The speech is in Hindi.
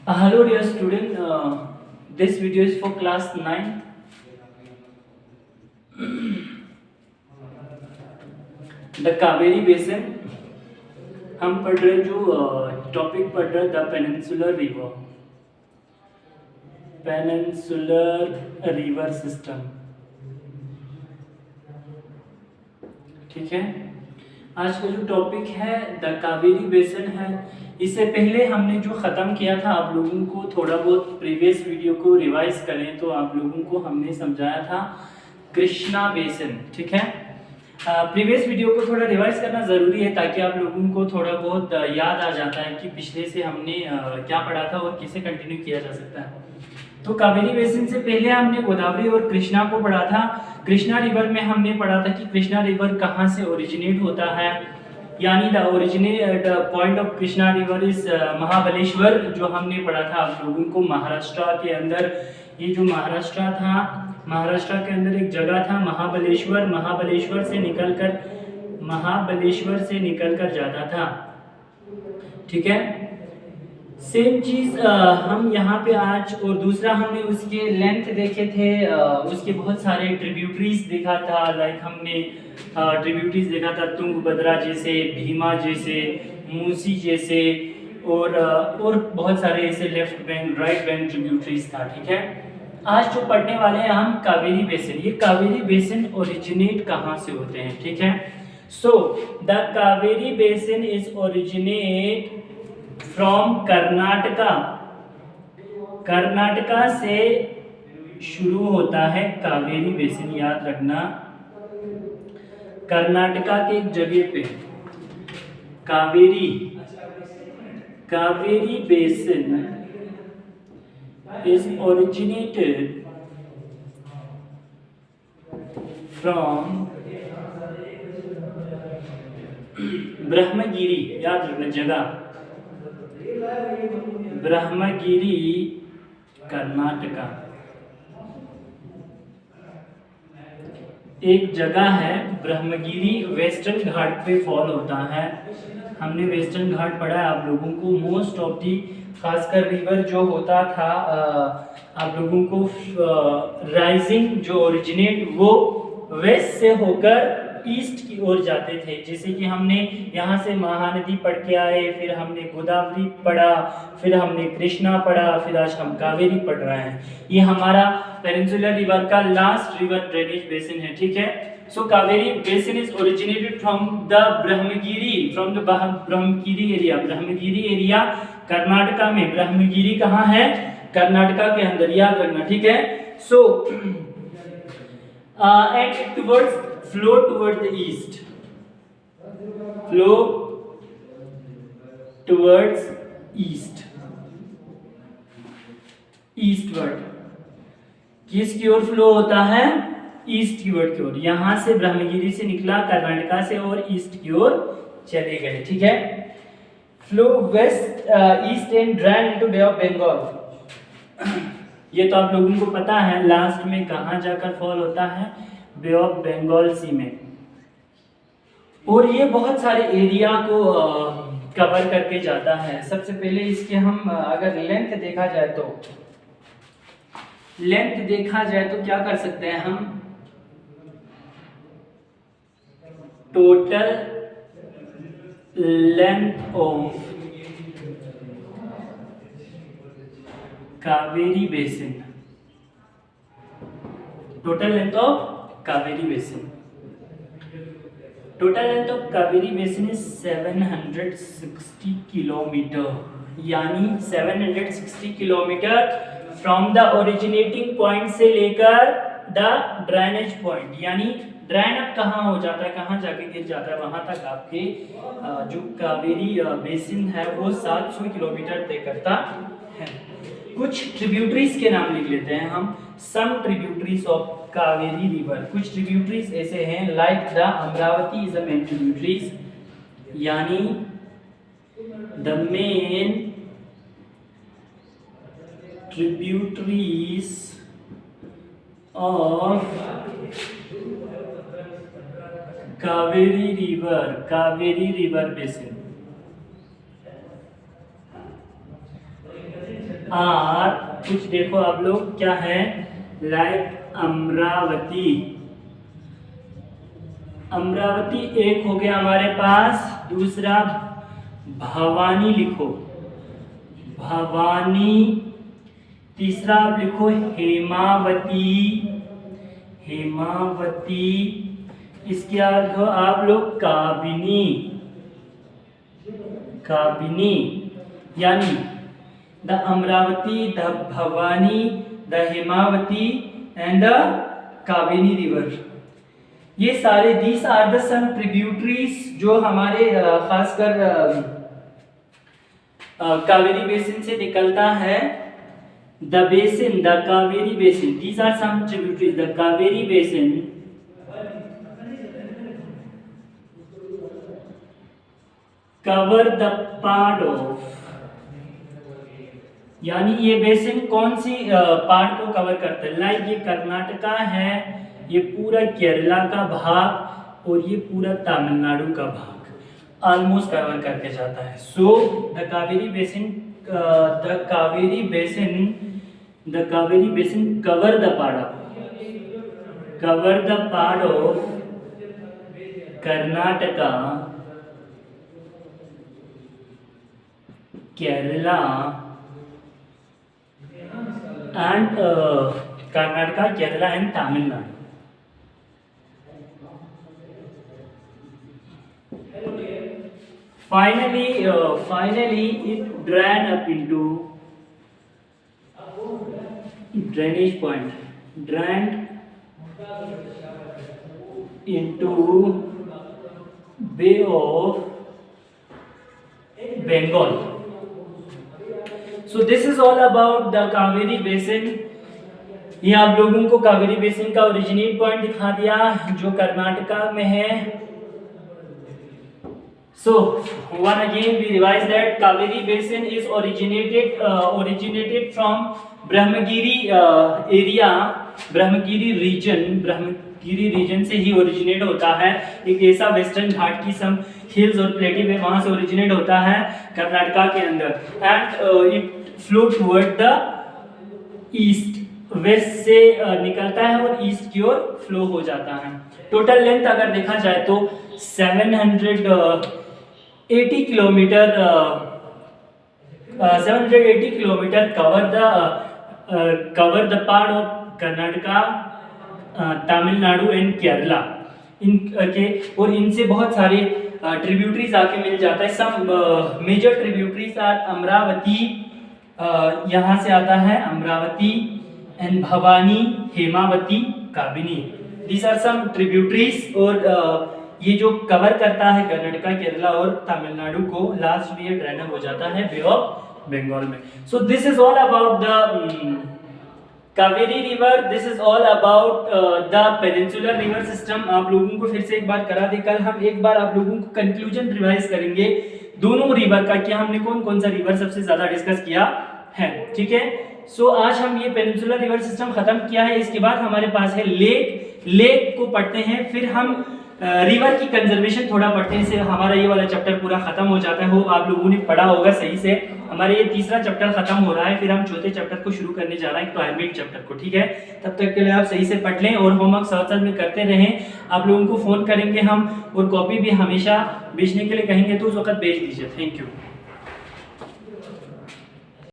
Hello dear student, this video is for class 9. The Kaveri Basin. हम पढ़ रहे जो टॉपिक पढ़ रहे द पेनिनसुलर रिवर सिस्टम। ठीक है, आज का जो टॉपिक है द कावेरी बेसिन है। इससे पहले हमने जो ख़त्म किया था, आप लोगों को थोड़ा बहुत प्रीवियस वीडियो को रिवाइज करें तो आप लोगों को हमने समझाया था कृष्णा बेसिन। ठीक है, प्रीवियस वीडियो को थोड़ा रिवाइज करना ज़रूरी है ताकि आप लोगों को थोड़ा बहुत याद आ जाता है कि पिछले से हमने क्या पढ़ा था और किसे कंटिन्यू किया जा सकता है। तो कावेरी बेसिन से पहले हमने गोदावरी और कृष्णा को पढ़ा था। कृष्णा रिवर में हमने पढ़ा था कि कृष्णा रिवर कहाँ से ओरिजिनेट होता है, यानी the originate point of Krishna river is Mahabaleshwar, जो हमने पढ़ा था आप लोगों को महाराष्ट्र के अंदर। ये जो महाराष्ट्र था, महाराष्ट्र के अंदर एक जगह था महाबलेश्वर, महाबलेश्वर से निकलकर जाता था। ठीक है, सेम चीज हम यहाँ पे आज, और दूसरा हमने उसके लेंथ देखे थे, उसके बहुत सारे ट्रिब्यूटरीज देखा था। लाइक हमने ट्रिब्यूटरीज देखा था तुंगभद्रा जैसे, भीमा जैसे, मूसी जैसे, और बहुत सारे ऐसे left bank right bank tributaries था। ठीक है, आज जो पढ़ने वाले हैं हम कावेरी बेसिन। ये कावेरी बेसिन ओरिजिनेट कहाँ से होते हैं? ठीक है, so the Kaveri basin is originate from Karnataka. Karnataka से शुरू होता है कावेरी बेसिन, याद रखना। कर्नाटका के एक जगह पे Kaveri basin is originated from Brahmagiri, याद रखना जगह, ब्रह्मगिरी कर्नाटका एक जगह है ब्रह्मगिरी, वेस्टर्न घाट पे फॉल होता है। हमने वेस्टर्न घाट पढ़ा है आप लोगों को। मोस्ट ऑफ दी खासकर रिवर जो होता था आप लोगों को राइजिंग जो ओरिजिनेट वो वेस्ट से होकर ईस्ट की ओर जाते थे। जैसे कि हमने यहाँ से महानदी पढ़ के आए, फिर हमने गोदावरी पढ़ा, फिर हमने कृष्णा पढ़ा, फिर आज हम कावेरी पढ़ रहे हैं। ये हमारा पेनिनसुलर रिवर का लास्ट रिवर ड्रेनेज बेसिन है। ठीक है, so Kaveri basin is originated from the Brahmagiri area. Brahmagiri area Karnataka में। ब्रह्मगिरी कहाँ है? कर्नाटका के अंदर, याद रखना। ठीक है, so and flow towards the east, flow towards eastward। किस की ओर फ्लो होता है? ईस्ट की ओर। यहां से ब्रह्मगिरी से निकला कर्नाटका से और ईस्ट की ओर चले गए। ठीक है, flow west east and drain into Bay of Bengal. ये तो आप लोगों को पता है लास्ट में कहां जाकर फॉल होता है? बे ऑफ बंगाल सी में। और ये बहुत सारे एरिया को कवर करके जाता है। सबसे पहले इसके हम अगर लेंथ देखा जाए तो क्या कर सकते हैं हम? Total length of Kaveri basin, total length of Kaveri basin is 760 kilometre, यानी 760 kilometre from the originating point से लेकर द ड्रेनेज पॉइंट। यानी ड्रेन अब कहाँ हो जाता है, कहाँ जाके गिर जाता है, वहां तक आपके जो कावेरी बेसिन है वो 700 किलोमीटर तय करता है। कुछ ट्रिब्यूटरीज के नाम लिख लेते हैं हम। Some tributaries of Kaveri river. कुछ ट्रिब्यूटरीज ऐसे हैं, like the Amaravati is the main tributaries, यानी the main tributaries of Kaveri river basin. आर कुछ देखो आप लोग क्या है, लाइक अमरावती। अमरावती एक हो गया हमारे पास। दूसरा भवानी लिखो, भवानी। तीसरा आप लिखो हेमावती, हेमावती। इसके बाद आप लोग काबिनी, काबिनी। यानी the Amaravati, the Bhavani, the Hemavati and the Kabini river, ये सारे these are the some tributaries जो हमारे खासकर कावेरी बेसिन से निकलता है। The basin, the Kaveri basin, these are some tributaries. The Kaveri basin cover the part of, यानी ये बेसिन कौन सी पार्ट को कवर करता है। लाइक ये कर्नाटका है, ये पूरा केरला का भाग और ये पूरा तमिलनाडु का भाग ऑलमोस्ट कवर करके जाता है। So the Kaveri basin, the Kaveri basin, the Kaveri basin cover the part of, cover the part of Karnataka, Kerala and Karnataka, Kerala and Tamil Nadu. Finally it drained up into drainage point, drained into Bay of Bengal. So this is all about the Kaveri Basin. ये आप लोगों को कावेरी बेसिन का ओरिजिनेट पॉइंट दिखा दिया जो कर्नाटका में है। So one again we revise that Kaveri Basin is originated from Brahmagiri area, Brahmagiri region से ही ओरिजिनेट होता है। एक ऐसा वेस्टर्न घाट की सम हिल्स और प्लेटिव है, वहां से ओरिजिनेट होता है कर्नाटका के अंदर। And it flow toward the east, west से निकलता है और ईस्ट की ओर फ्लो हो जाता है। टोटल लेंथ अगर देखा जाए तो 780 kilometre, 780 kilometre cover the part of Karnataka, Tamil Nadu and Kerala इनके, और इनसे बहुत सारे ट्रिब्यूटरीज आके मिल जाता है। Some major tributaries are Amaravati, यहाँ से आता है Amaravati, and Bhavani, Hemavati, Kabini. These are some tributaries. और ये जो कवर करता है कर्नाटका, केरला और तमिलनाडु को, लास्ट में ये ड्रेन हो जाता है बे ऑफ बंगाल में। So this is all about the Kaveri river, this is all about the peninsular river system. आप लोगों को फिर से एक बार करा दे, कल हम एक बार आप लोगों को कंक्लूजन रिवाइज करेंगे दोनों रिवर का, क्या हमने कौन कौन सा रिवर सबसे ज्यादा डिस्कस किया है। ठीक है, सो आज हम ये पेनिनसुलर रिवर सिस्टम खत्म किया है। इसके बाद हमारे पास है लेक को पढ़ते हैं, फिर हम रिवर की कंजर्वेशन थोड़ा पढ़ते हैं। इससे हमारा ये वाला चैप्टर पूरा खत्म हो जाता है। हो आप लोगों ने पढ़ा होगा सही से। हमारे ये तीसरा चैप्टर खत्म हो रहा है, फिर हम चौथे चैप्टर को शुरू करने जा रहे हैं, क्लाइमेट चैप्टर को। ठीक है, तब तक के लिए आप सही से पढ़ लें और होमवर्क साथ साथ में करते रहें। आप लोगों को फोन करेंगे हम, और कॉपी भी हमेशा भेजने के लिए कहेंगे तो उस वक्त भेज दीजिए। Thank you.